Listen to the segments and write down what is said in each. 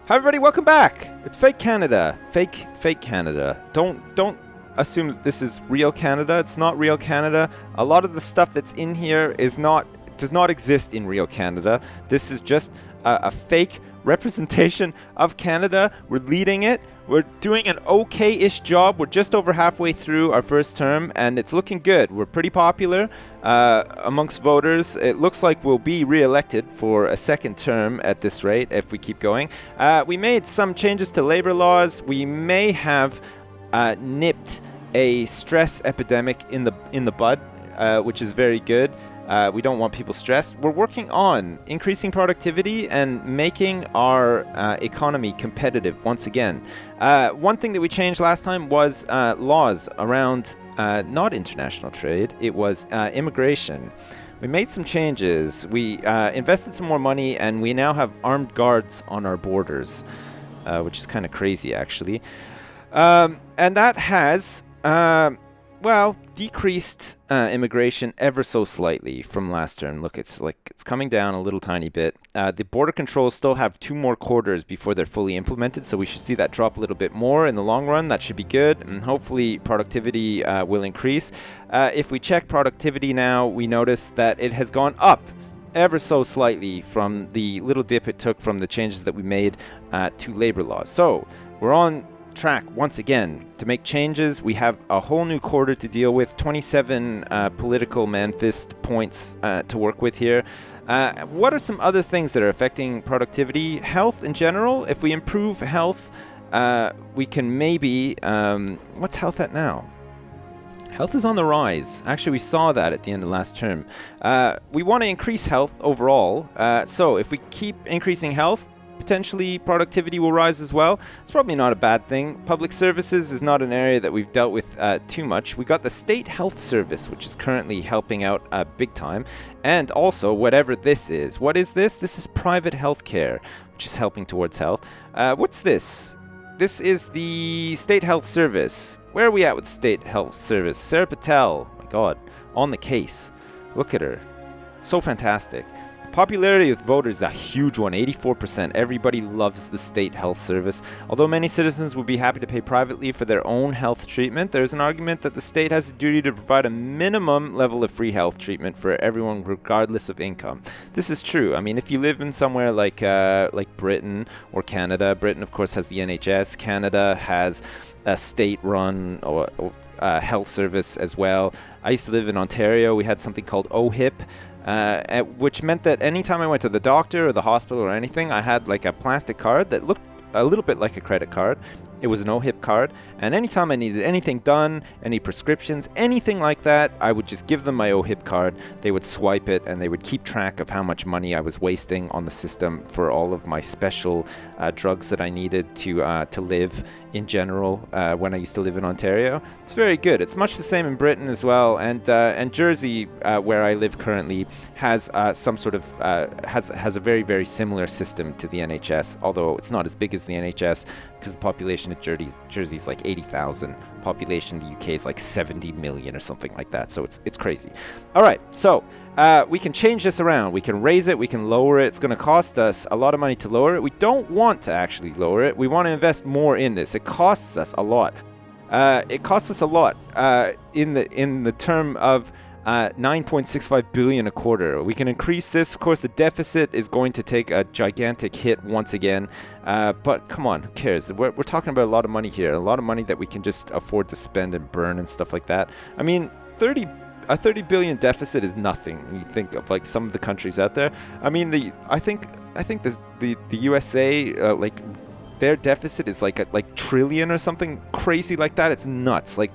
Hi everybody, welcome back. It's fake Canada. Fake Canada. Don't assume that this is real Canada. It's not real Canada. A lot of the stuff that's in here does not exist in real Canada. This is just a fake representation of Canada. We're leading it. We're doing an okay-ish job. We're just over halfway through our first term, and it's looking good. We're pretty popular amongst voters. It looks like we'll be re-elected for a second term at this rate if we keep going. We made some changes to labor laws. We may have nipped a stress epidemic in the bud, which is very good. We don't want people stressed. We're working on increasing productivity and making our economy competitive once again. One thing that we changed last time was laws around not international trade. It was immigration. We made some changes. We invested some more money, and we now have armed guards on our borders, which is kind of crazy, actually. And that has... decreased immigration ever so slightly from last term. Look, it's coming down a little tiny bit. The border controls still have 2 more quarters before they're fully implemented, so we should see that drop a little bit more in the long run. That should be good, and hopefully productivity will increase. If we check productivity now, we notice that it has gone up ever so slightly from the little dip it took from the changes that we made to labor laws. So we're on track once again to make changes. We have a whole new quarter to deal with, 27 political manifest points to work with here. What are some other things that are affecting productivity? Health in general. If we improve health, we can maybe... what's health at now? Health is on the rise. Actually, we saw that at the end of last term. We want to increase health overall. So if we keep increasing health, potentially productivity will rise as well. It's probably not a bad thing. Public services is not an area that we've dealt with too much. We got the State Health Service, which is currently helping out big time. And also, whatever this is. What is this? This is private healthcare, which is helping towards health. What's this? This is the State Health Service. Where are we at with State Health Service? Sarah Patel, my God, on the case. Look at her. So fantastic. Popularity with voters is a huge one, 84%. Everybody loves the State Health Service. Although many citizens would be happy to pay privately for their own health treatment, there's an argument that the state has a duty to provide a minimum level of free health treatment for everyone regardless of income. This is true. I mean, if you live in somewhere like Britain or Canada, Britain of course has the NHS, Canada has a state-run health service as well. I used to live in Ontario. We had something called OHIP, which meant that anytime I went to the doctor or the hospital or anything, I had like a plastic card that looked a little bit like a credit card. It was an OHIP card, and anytime I needed anything done, any prescriptions, anything like that, I would just give them my OHIP card. They would swipe it, and they would keep track of how much money I was wasting on the system for all of my special drugs that I needed to live in general when I used to live in Ontario. It's very good. It's much the same in Britain as well, and Jersey, where I live currently, has some sort of has a very, very similar system to the NHS, although it's not as big as the NHS because the population of Jersey's like 80,000. Population in the UK is like 70 million or something like that. So it's crazy. All right, so we can change this around. We can raise it. We can lower it. It's going to cost us a lot of money to lower it. We don't want to actually lower it. We want to invest more in this. It costs us a lot. It costs us a lot in the term of 9.65 billion a quarter. We can increase this. Of course, the deficit is going to take a gigantic hit once again. But come on, who cares? We're talking about a lot of money here. A lot of money that we can just afford to spend and burn and stuff like that. I mean, a 30 billion deficit is nothing when you think of like some of the countries out there. I mean, I think the USA their deficit is like trillion or something crazy like that. It's nuts. Like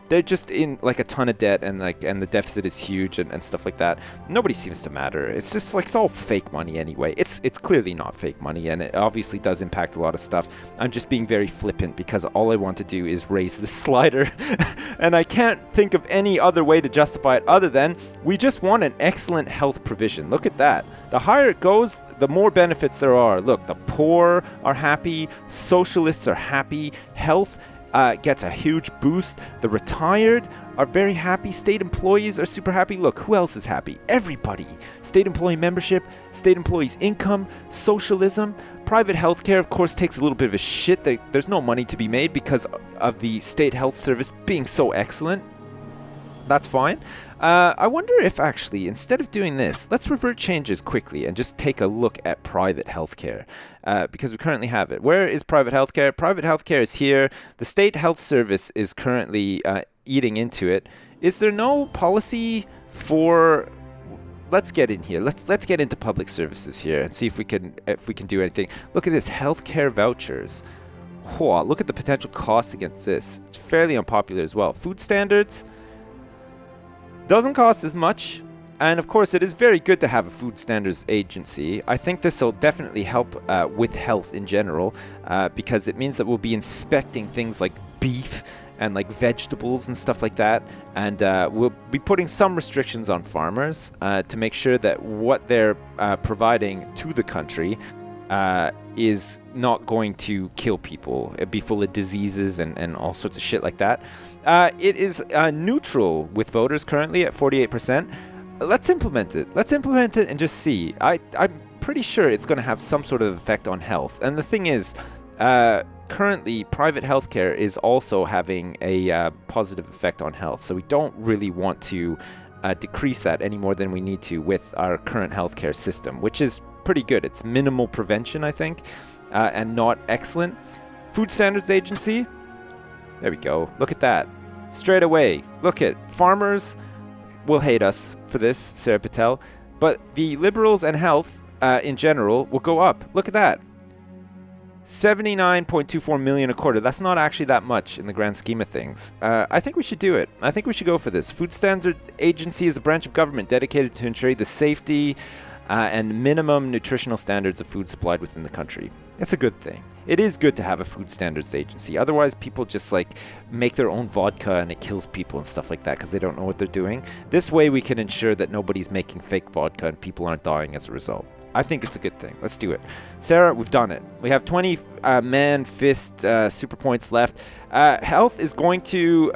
they're just in like a ton of debt, and the deficit is huge and stuff like that. Nobody seems to matter. It's just like it's all fake money anyway. It's clearly not fake money, and it obviously does impact a lot of stuff. I'm just being very flippant because all I want to do is raise the slider and I can't think of any other way to justify it other than we just want an excellent health provision. Look at that. The higher it goes, the more benefits there are. Look, the poor are happy, socialists are happy, health gets a huge boost. The retired are very happy. State employees are super happy. Look, who else is happy? Everybody. State employee membership, state employees' income, socialism, Private healthcare, of course, takes a little bit of a shit. There's no money to be made because of the state health service being so excellent. That's fine. I wonder if actually, instead of doing this, let's revert changes quickly and just take a look at private healthcare, because we currently have it. Where is private healthcare? Private healthcare is here. The state health service is currently eating into it. Is there no policy for... Let's get in here. Let's get into public services here and see if we can do anything. Look at this, healthcare vouchers. Whoa, look at the potential costs against this. It's fairly unpopular as well. Food standards doesn't cost as much, and of course it is very good to have a food standards agency. I think this will definitely help with health in general, because it means that we'll be inspecting things like beef and like vegetables and stuff like that, and we'll be putting some restrictions on farmers to make sure that what they're providing to the country is not going to kill people. It'd be full of diseases and all sorts of shit like that. It is neutral with voters currently at 48%. Let's implement it. Let's implement it and just see. I'm pretty sure it's going to have some sort of effect on health. And the thing is, currently private healthcare is also having a positive effect on health. So we don't really want to decrease that any more than we need to with our current healthcare system, which is pretty good. It's minimal prevention, I think, and not excellent. Food Standards Agency. There we go. Look at that. Straight away. Look at farmers will hate us for this, Sarah Patel, but the Liberals and health in general will go up. Look at that. 79.24 million a quarter. That's not actually that much in the grand scheme of things. I think we should do it. I think we should go for this. Food Standard Agency is a branch of government dedicated to ensuring the safety and minimum nutritional standards of food supplied within the country. It's a good thing. It is good to have a food standards agency. Otherwise, people just like make their own vodka and it kills people and stuff like that because they don't know what they're doing. This way we can ensure that nobody's making fake vodka and people aren't dying as a result. I think it's a good thing. Let's do it. Sarah, we've done it. We have 20 man-fist super points left. Health is going to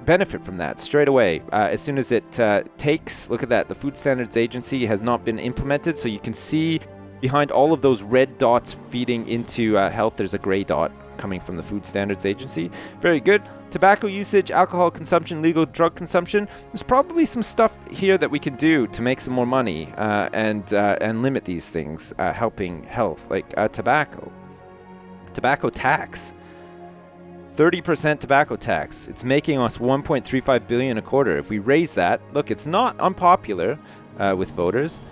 benefit from that straight away. As soon as it takes, look at that, the Food Standards Agency has not been implemented, so you can see behind all of those red dots feeding into health, there's a gray dot coming from the Food Standards Agency. Very good. Tobacco usage, alcohol consumption, legal drug consumption. There's probably some stuff here that we can do to make some more money and limit these things, helping health, like tobacco. Tobacco tax. 30% tobacco tax. It's making us 1.35 billion a quarter. If we raise that, look, it's not unpopular with voters.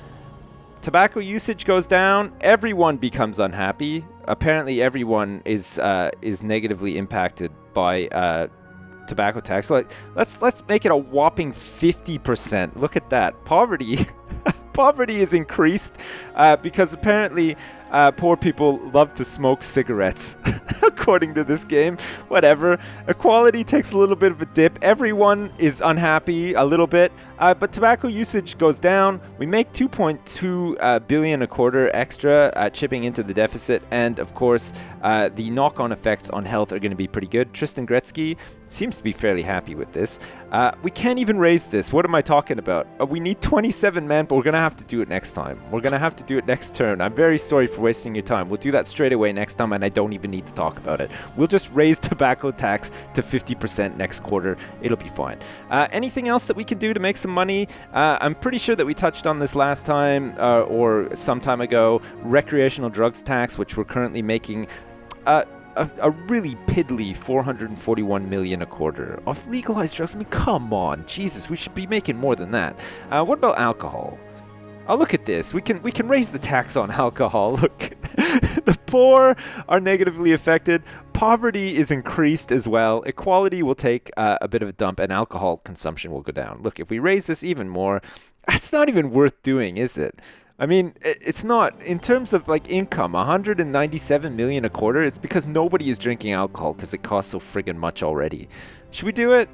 Tobacco usage goes down, everyone becomes unhappy. Apparently everyone is negatively impacted by tobacco tax. Let's make it a whopping 50%. Look at that. Poverty poverty is increased because apparently poor people love to smoke cigarettes, according to this game. Whatever. Equality takes a little bit of a dip. Everyone is unhappy a little bit, but tobacco usage goes down. We make 2.2 billion a quarter extra, chipping into the deficit, and of course, the knock-on effects on health are going to be pretty good. Tristan Gretzky seems to be fairly happy with this. We can't even raise this. What am I talking about? We need 27 men, but we're going to have to do it next time. We're going to have to do it next turn. I'm very sorry for wasting your time. We'll do that straight away next time, and I don't even need to talk about it. We'll just raise tobacco tax to 50% next quarter. It'll be fine. Anything else that we can do to make some money? I'm pretty sure that we touched on this last time or some time ago. Recreational drugs tax, which we're currently making a really piddly 441 million a quarter off legalized drugs. I mean, come on, Jesus, we should be making more than that. What about alcohol? Oh, look at this. We can raise the tax on alcohol. Look, the poor are negatively affected. Poverty is increased as well. Equality will take a bit of a dump, and alcohol consumption will go down. Look, if we raise this even more, that's not even worth doing, is it? I mean, it's not. In terms of like income, 197 million a quarter, it's because nobody is drinking alcohol because it costs so friggin' much already. Should we do it?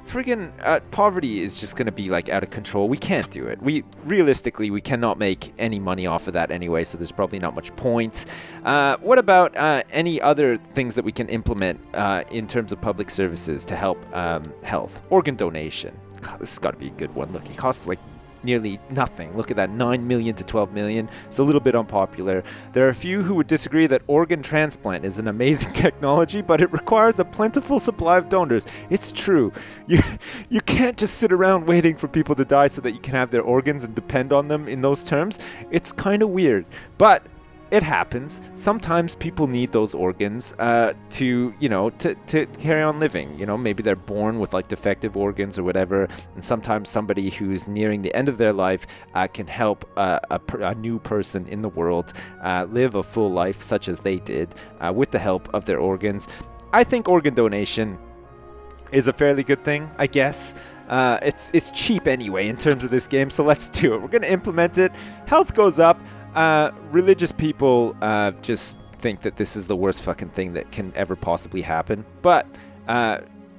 Friggin' poverty is just going to be like out of control. We can't do it. Realistically, we cannot make any money off of that anyway, so there's probably not much point. What about any other things that we can implement in terms of public services to help health? Organ donation. God, this has got to be a good one. Look, it costs like nearly nothing. Look at that, 9 million to 12 million. It's a little bit unpopular. There are a few who would disagree that organ transplant is an amazing technology, but it requires a plentiful supply of donors. It's true. You can't just sit around waiting for people to die so that you can have their organs and depend on them in those terms. It's kind of weird, but it happens. Sometimes people need those organs to carry on living. Maybe they're born with like defective organs or whatever, and sometimes somebody who's nearing the end of their life can help a new person in the world live a full life such as they did with the help of their organs. I think organ donation is a fairly good thing, I guess. It's cheap anyway in terms of this game, so let's do it. We're going to implement it. Health goes up. Religious people just think that this is the worst fucking thing that can ever possibly happen. But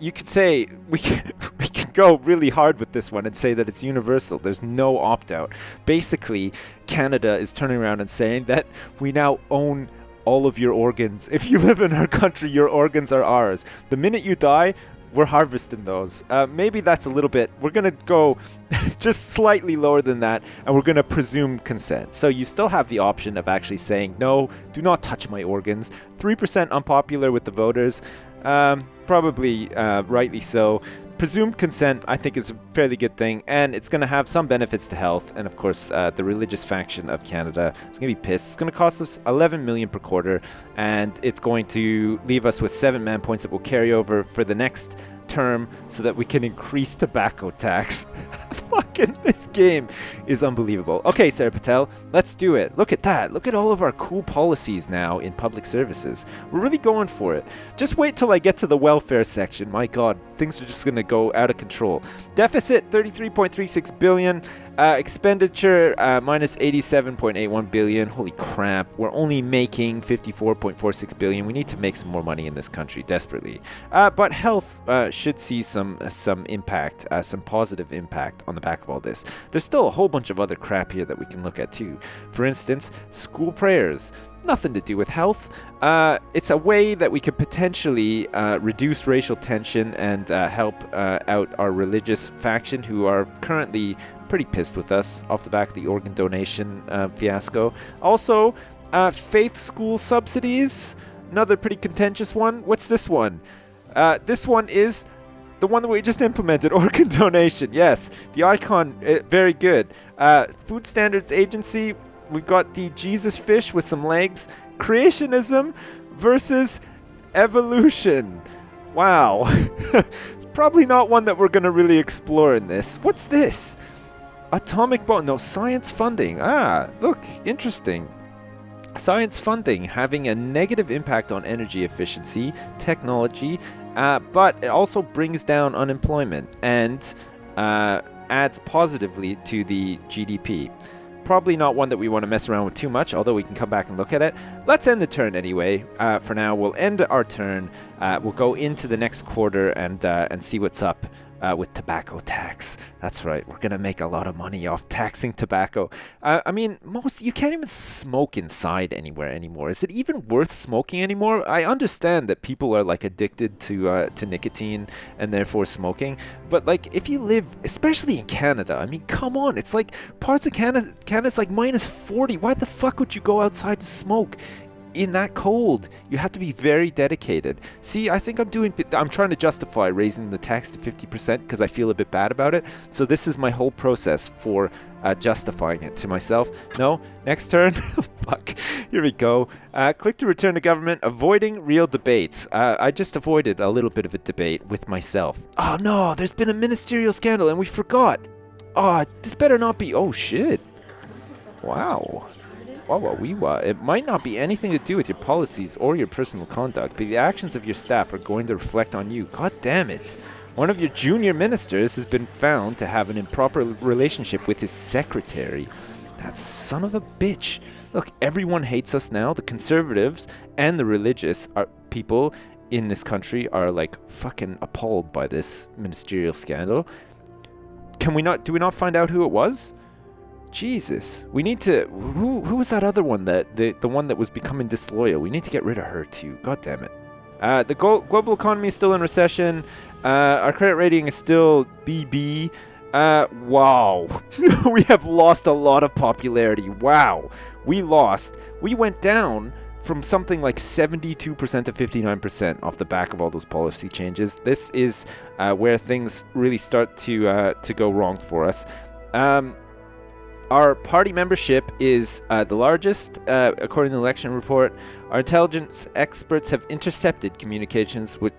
you could say we can go really hard with this one and say that it's universal. There's no opt-out. Basically, Canada is turning around and saying that we now own all of your organs. If you live in our country, your organs are ours. The minute you die, we're harvesting those. Maybe that's a little bit. We're going to go just slightly lower than that, and we're going to presume consent. So you still have the option of actually saying, no, do not touch my organs. 3% unpopular with the voters. Probably rightly so. Presumed consent, I think, is a fairly good thing, and it's going to have some benefits to health, and of course, the religious faction of Canada is going to be pissed. It's going to cost us 11 million per quarter, and it's going to leave us with 7 man points that will carry over for the next term so that we can increase tobacco tax. Fucking this game is unbelievable. Okay, Sarah Patel, let's do it. Look at that. Look at all of our cool policies now in public services. We're really going for it. Just wait till I get to the welfare section. My God, things are just going to go out of control. Deficit, 33.36 billion. Expenditure, minus 87.81 billion. Holy crap. We're only making 54.46 billion. We need to make some more money in this country desperately. But health should see some impact, some positive impact on the back of all this. There's still a whole bunch of other crap here that we can look at too. For instance, school prayers. Nothing to do with health. It's a way that we could potentially reduce racial tension and help out our religious faction who are currently pretty pissed with us off the back of the organ donation fiasco. Also, faith school subsidies. Another pretty contentious one. What's this one? This one is the one that we just implemented, organ donation. Yes, the icon, very good. Food Standards Agency, we've got the Jesus fish with some legs. Creationism versus evolution. Wow. It's probably not one that we're going to really explore in this. What's this? Atomic bomb. No, science funding. Look, interesting. Science funding having a negative impact on energy efficiency, technology, but it also brings down unemployment and adds positively to the GDP. Probably not one that we want to mess around with too much, although we can come back and look at it. Let's end the turn anyway. For now, we'll end our turn. We'll go into the next quarter and see what's up with tobacco tax. That's right. We're going to make a lot of money off taxing tobacco. I mean, you can't even smoke inside anywhere anymore. Is it even worth smoking anymore? I understand that people are like addicted to nicotine and therefore smoking. But like if you live, especially in Canada, I mean, come on. It's like parts of Canada's like minus 40. Why the fuck would you go outside to smoke? In that cold, you have to be very dedicated. See, I think I'm trying to justify raising the tax to 50% because I feel a bit bad about it. So this is my whole process for justifying it to myself. No, next turn. Fuck. Here we go. Click to return to government. Avoiding real debates. I just avoided a little bit of a debate with myself. Oh no, there's been a ministerial scandal and we forgot. Oh, this better not be. Oh shit. Wow. It might not be anything to do with your policies or your personal conduct, but the actions of your staff are going to reflect on you. God damn it. One of your junior ministers has been found to have an improper relationship with his secretary. That son of a bitch. Look, everyone hates us now. The conservatives and the religious people in this country are like fucking appalled by this ministerial scandal. Do we not find out who it was? Jesus, we need to. Who was that other one the one that was becoming disloyal? We need to get rid of her too. God damn it. The global economy is still in recession. Our credit rating is still BB. Wow. We have lost a lot of popularity. Wow. We went down from something like 72% to 59% off the back of all those policy changes. This is where things really start to go wrong for us. Our party membership is the largest, according to the election report. Our intelligence experts have intercepted communications which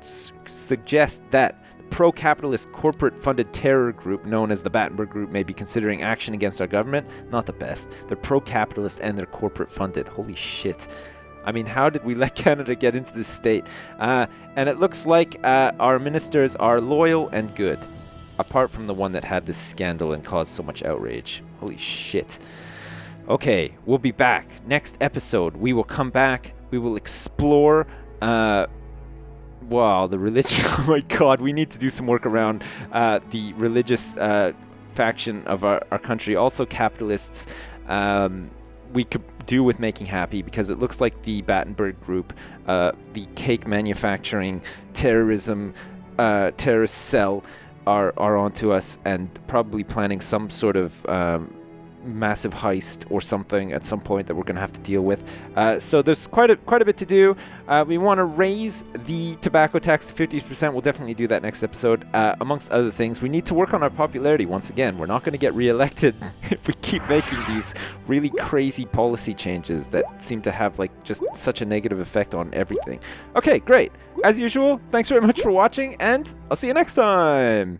suggest that the pro-capitalist corporate-funded terror group known as the Battenberg Group may be considering action against our government. Not the best. They're pro-capitalist and they're corporate-funded. Holy shit. I mean, how did we let Canada get into this state? And it looks like our ministers are loyal and good, apart from the one that had this scandal and caused so much outrage. Holy shit. Okay, we'll be back. Next episode, we will come back. We will explore... wow, the religion... Oh my god, we need to do some work around the religious faction of our country. Also, capitalists... we could do with making happy, because it looks like the Battenberg Group, the cake manufacturing, terrorism, terrorist cell are onto us and probably planning some sort of massive heist or something at some point that we're going to have to deal with. So there's quite a bit to do. We want to raise the tobacco tax to 50%. We'll definitely do that next episode. Amongst other things, we need to work on our popularity. Once again, we're not going to get reelected if we keep making these really crazy policy changes that seem to have like just such a negative effect on everything. Okay, great. As usual, thanks very much for watching, and I'll see you next time.